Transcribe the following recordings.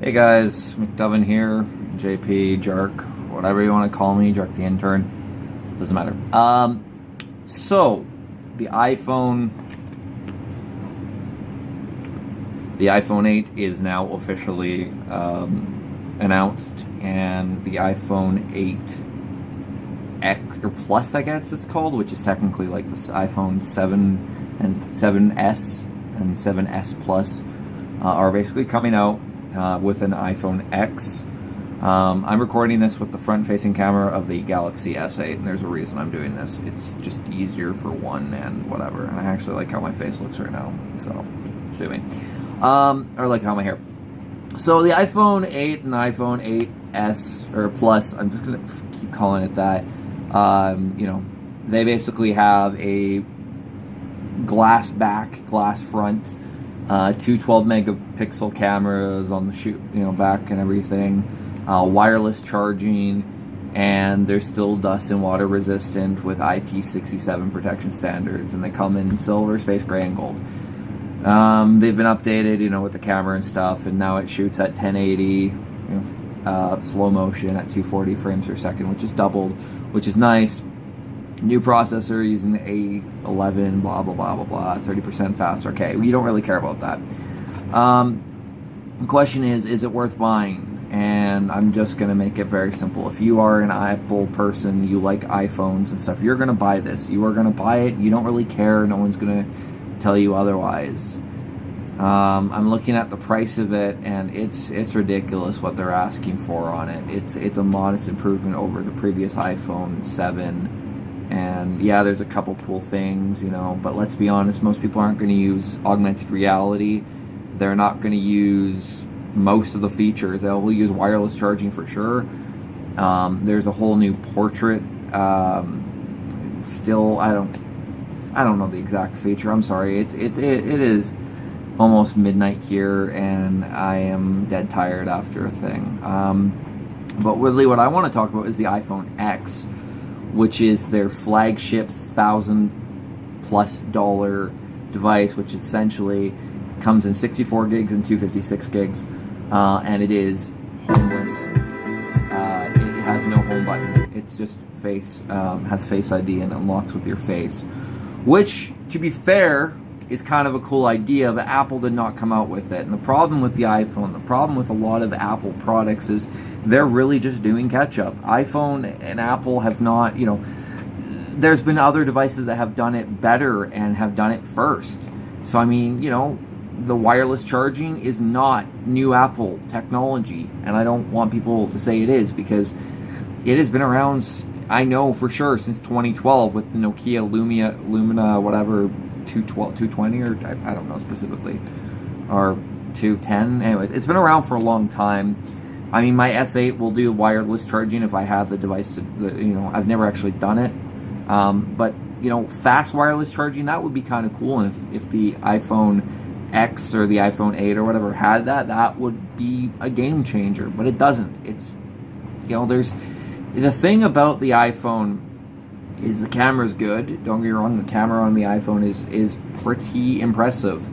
Hey guys, McDovin here, JP, Jark, whatever you want to call me, Jark the intern, doesn't matter. So the iPhone 8 is now officially announced, and the iPhone 8X or Plus, I guess it's called, which is technically like this iPhone 7 and 7S and 7S Plus, are basically coming out with an iPhone X. I'm recording this with the front-facing camera of the Galaxy S8, and there's a reason I'm doing this. It's just easier for one and whatever, and I actually like how my face looks right now, so sue me. Or like how my hair. So the iPhone 8 and iPhone 8S, or Plus, I'm just going to keep calling it that, they basically have a glass back, glass front, two 12 megapixel cameras on the back and everything, wireless charging, and they're still dust and water resistant with IP67 protection standards, and they come in silver, space gray, and gold. They've been updated, with the camera and stuff, and now it shoots at 1080, slow motion at 240 frames per second, which is doubled, which is nice. New processor using the A11, blah, blah, blah, blah, blah, 30% faster. Okay, we don't really care about that. The question is it worth buying? And I'm just going to make it very simple. If you are an Apple person, you like iPhones and stuff, you're going to buy this. You are going to buy it. You don't really care. No one's going to tell you otherwise. I'm looking at the price of it, and it's ridiculous what they're asking for on it. It's a modest improvement over the previous iPhone 7. And yeah, there's a couple cool things, but let's be honest, most people aren't going to use augmented reality. They're not going to use most of the features. They'll use wireless charging for sure. There's a whole new portrait. Still, I don't know the exact feature. I'm sorry. It is almost midnight here, and I am dead tired after a thing. But really, what I want to talk about is the iPhone X, which is their flagship $1,000+ device, which essentially comes in 64 gigs and 256 gigs, and it is homeless. It has no home button. It's just has Face ID and unlocks with your face, which, to be fair, is kind of a cool idea, but Apple did not come out with it. And the problem with the iPhone, the problem with a lot of Apple products is they're really just doing catch-up. iPhone and Apple have not, there's been other devices that have done it better and have done it first. So, I mean, the wireless charging is not new Apple technology, and I don't want people to say it is, because it has been around, I know for sure, since 2012 with the Nokia Lumia, whatever, 220, or I don't know specifically, or 210. Anyways, it's been around for a long time. I mean, my S8 will do wireless charging if I have the device. I've never actually done it, but fast wireless charging, that would be kind of cool. And if the iPhone X or the iPhone 8 or whatever had that, that would be a game changer. But it doesn't. It's there's the thing about the iPhone is the camera's good. Don't get me wrong, the camera on the iPhone is pretty impressive.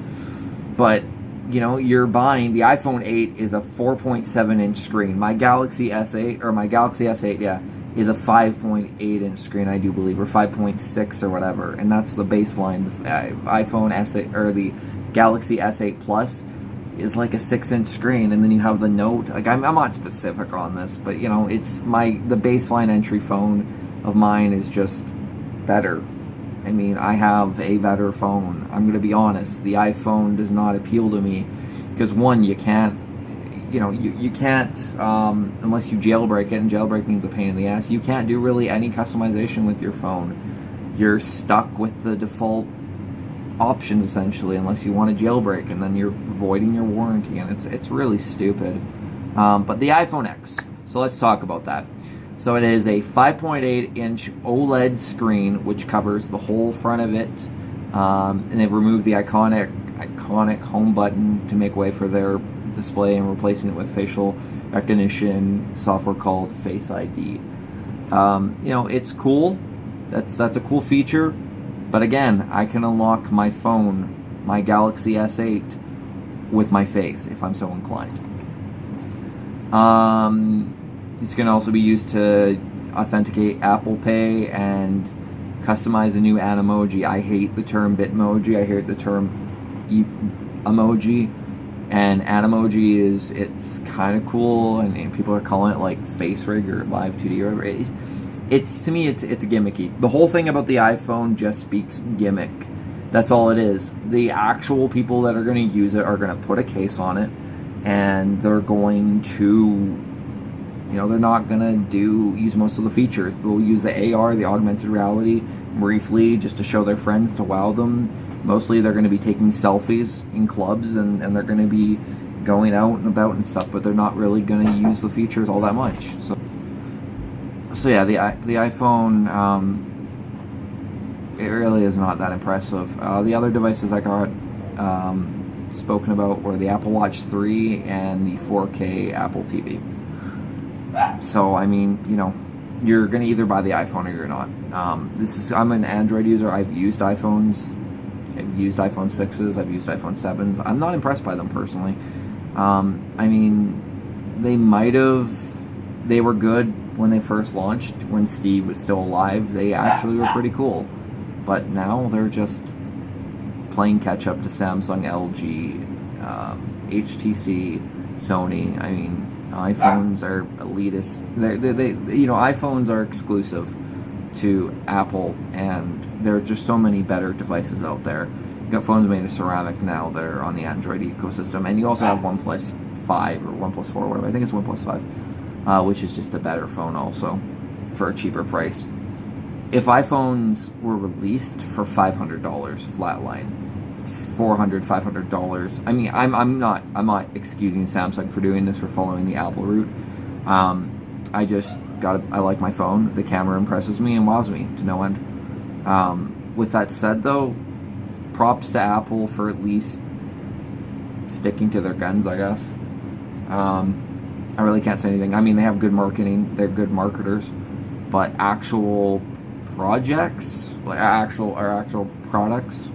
But, you're buying, the iPhone 8 is a 4.7-inch screen. My Galaxy S8, or my Galaxy S8, is a 5.8-inch screen, I do believe, or 5.6 or whatever. And that's the baseline. The iPhone S8, or the Galaxy S8 Plus is like a 6-inch screen, and then you have the Note. Like, I'm not specific on this, but, it's the baseline entry phone of mine is just better. I mean, I have a better phone. I'm going to be honest. The iPhone does not appeal to me because, one, you can't, you can't, unless you jailbreak it, and jailbreak means a pain in the ass, you can't do really any customization with your phone. You're stuck with the default options, essentially, unless you want to jailbreak, and then you're voiding your warranty, and it's really stupid. But the iPhone X, so let's talk about that. So it is a 5.8-inch OLED screen, which covers the whole front of it, and they've removed the iconic home button to make way for their display and replacing it with facial recognition software called Face ID. It's cool. That's a cool feature, but again, I can unlock my phone, my Galaxy S8, with my face if I'm so inclined. It's going to also be used to authenticate Apple Pay and customize a new Animoji. I hate the term Bitmoji. I hate the term emoji. And Animoji it's kind of cool, and people are calling it like Face Rig or Live 2D or whatever. It's to me, it's gimmicky. The whole thing about the iPhone just speaks gimmick. That's all it is. The actual people that are going to use it are going to put a case on it, and they're going to, they're not going to use most of the features. They'll use the AR, the augmented reality, briefly, just to show their friends, to wow them. Mostly they're going to be taking selfies in clubs, and they're going to be going out and about and stuff, but they're not really going to use the features all that much. So yeah, the iPhone, it really is not that impressive. The other devices I got spoken about were the Apple Watch 3 and the 4K Apple TV. So, I mean, you're going to either buy the iPhone or you're not. I'm an Android user. I've used iPhones. I've used iPhone 6s. I've used iPhone 7s. I'm not impressed by them personally. I mean, they were good when they first launched, when Steve was still alive. They actually were pretty cool. But now they're just playing catch up to Samsung, LG, HTC, Sony. I mean, iPhones are elitist. iPhones are exclusive to Apple, and there are just so many better devices out there. You got phones made of ceramic now that are on the Android ecosystem, and you also have OnePlus 5 or OnePlus 4, whatever. I think it's OnePlus 5, which is just a better phone also for a cheaper price. If iPhones were released for $500 flatline, $400, $500. I mean, I'm not excusing Samsung for doing this, for following the Apple route. I like my phone. The camera impresses me and wows me to no end. With that said, though, props to Apple for at least sticking to their guns, I guess. I really can't say anything. I mean, they have good marketing. They're good marketers, but actual projects, like actual products,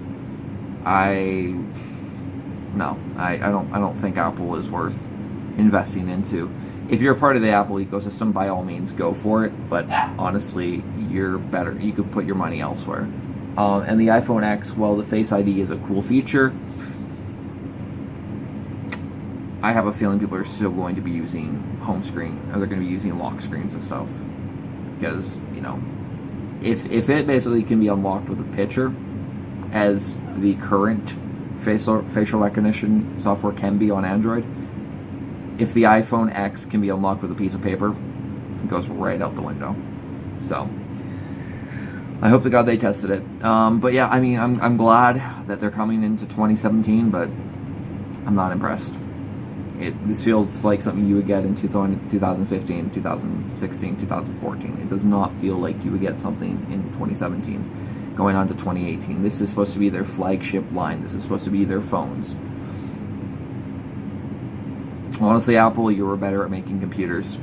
I don't think Apple is worth investing into. If you're a part of the Apple ecosystem, by all means go for it, but honestly, you're better. You could put your money elsewhere. And the iPhone X, while the Face ID is a cool feature, I have a feeling people are still going to be using home screen, or they're going to be using lock screens and stuff, because if it basically can be unlocked with a picture, as the current facial recognition software can be on Android, if the iPhone X can be unlocked with a piece of paper, it goes right out the window. So I hope to God they tested it. But yeah, I mean, I'm glad that they're coming into 2017, but I'm not impressed. This feels like something you would get in 2015, 2016, 2014. It does not feel like you would get something in 2017 going on to 2018. This is supposed to be their flagship line. This is supposed to be their phones. Honestly, Apple, you were better at making computers.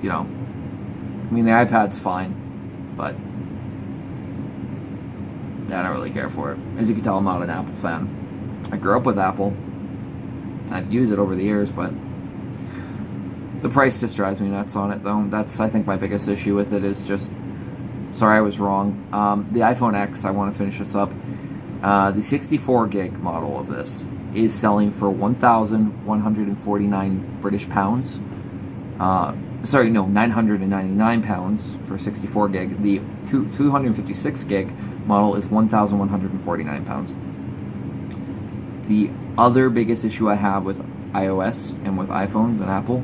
I mean, the iPad's fine, but I don't really care for it. As you can tell, I'm not an Apple fan. I grew up with Apple. I've used it over the years, but the price just drives me nuts on it, though. That's, I think, my biggest issue with it is just... Sorry, I was wrong. The iPhone X, I want to finish this up. The 64 gig model of this is selling for 1,149 British pounds. 999 pounds for 64 gig. The 256 gig model is 1,149 pounds. The other biggest issue I have with iOS and with iPhones and Apple,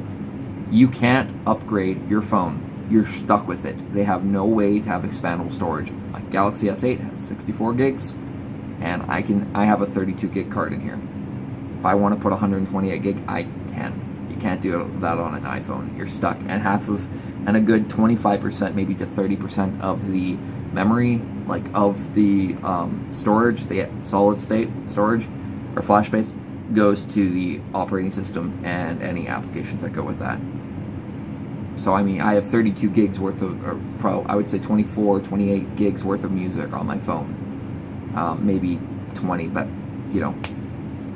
you can't upgrade your phone. You're stuck with it. They have no way to have expandable storage. My Galaxy S8 has 64 gigs, and I have a 32 gig card in here. If I want to put 128 gig, I can. You can't do that on an iPhone. You're stuck. And a good 25%, maybe to 30% of the memory, like of the storage, the solid state storage, or flash based, goes to the operating system and any applications that go with that. So I mean, I have 32 gigs worth of, I would say 24, 28 gigs worth of music on my phone. Maybe 20, but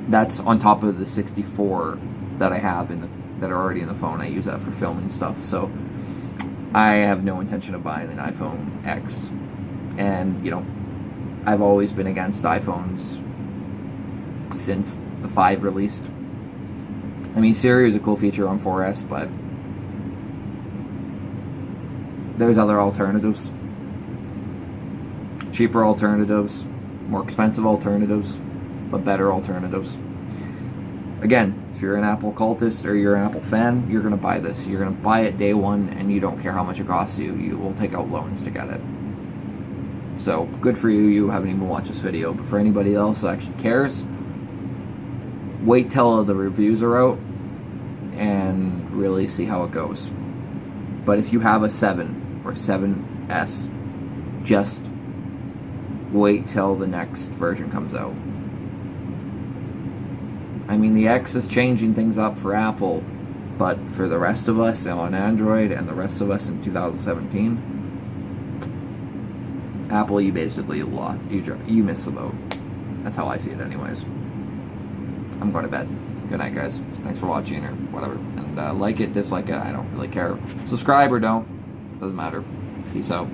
that's on top of the 64 that I have that are already in the phone. I use that for filming stuff. So I have no intention of buying an iPhone X. And, you know, I've always been against iPhones since the 5 released. I mean, Siri is a cool feature on 4S, but there's other alternatives. Cheaper alternatives, more expensive alternatives, but better alternatives. Again, if you're an Apple cultist or you're an Apple fan, you're going to buy this. You're going to buy it day one, and you don't care how much it costs you. You will take out loans to get it. So, good for you. You haven't even watched this video. But for anybody else that actually cares, wait till the reviews are out and really see how it goes. But if you have a 7 or 7S, just wait till the next version comes out. I mean, the X is changing things up for Apple, but for the rest of us on Android and the rest of us in 2017, Apple, you basically lost. You missed the boat. That's how I see it anyways. I'm going to bed. Good night, guys. Thanks for watching or whatever. And like it, dislike it, I don't really care. Subscribe or don't. Doesn't matter. Peace out.